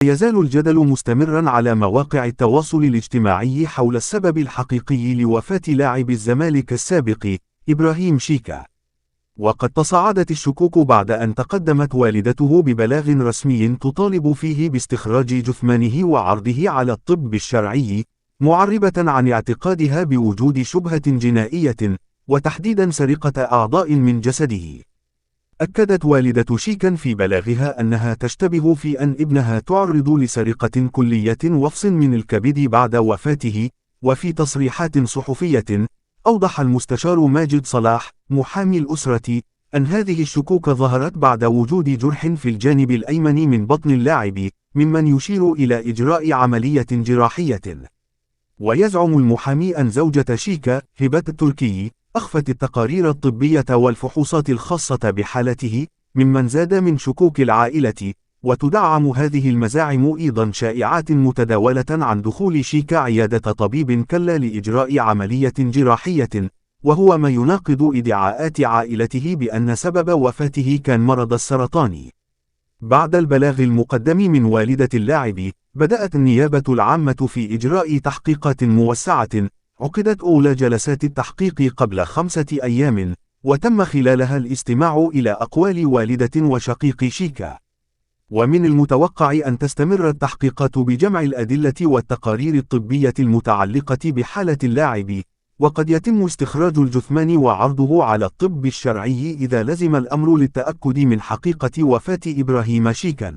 يزال الجدل مستمرا على مواقع التواصل الاجتماعي حول السبب الحقيقي لوفاة لاعب الزمالك السابق إبراهيم شيكا. وقد تصاعدت الشكوك بعد أن تقدمت والدته ببلاغ رسمي تطالب فيه باستخراج جثمانه وعرضه على الطب الشرعي، معربة عن اعتقادها بوجود شبهة جنائية، وتحديدا سرقة أعضاء من جسده. أكدت والدة شيكا في بلاغها أنها تشتبه في أن ابنها تعرض لسرقة كلية وفص من الكبد بعد وفاته. وفي تصريحات صحفية، أوضح المستشار ماجد صلاح محامي الأسرة أن هذه الشكوك ظهرت بعد وجود جرح في الجانب الأيمن من بطن اللاعب، ممن يشير إلى إجراء عملية جراحية. ويزعم المحامي أن زوجة شيكا هبة التركي أخفت التقارير الطبية والفحوصات الخاصة بحالته، ممن زاد من شكوك العائلة. وتدعم هذه المزاعم أيضا شائعات متداولة عن دخول شيكا عيادة طبيب كلا لإجراء عملية جراحية، وهو ما يناقض ادعاءات عائلته بأن سبب وفاته كان مرض السرطان. بعد البلاغ المقدم من والدة اللاعب، بدأت النيابة العامة في إجراء تحقيقات موسعة. عقدت أولى جلسات التحقيق قبل 5 أيام، وتم خلالها الاستماع إلى أقوال والدة وشقيق شيكا. ومن المتوقع أن تستمر التحقيقات بجمع الأدلة والتقارير الطبية المتعلقة بحالة اللاعب، وقد يتم استخراج الجثمان وعرضه على الطب الشرعي إذا لزم الأمر للتأكد من حقيقة وفاة إبراهيم شيكا.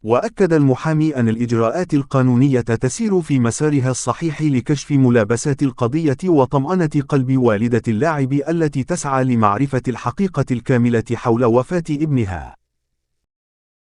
وأكد المحامي أن الإجراءات القانونية تسير في مسارها الصحيح لكشف ملابسات القضية وطمأنة قلب والدة اللاعب التي تسعى لمعرفة الحقيقة الكاملة حول وفاة ابنها.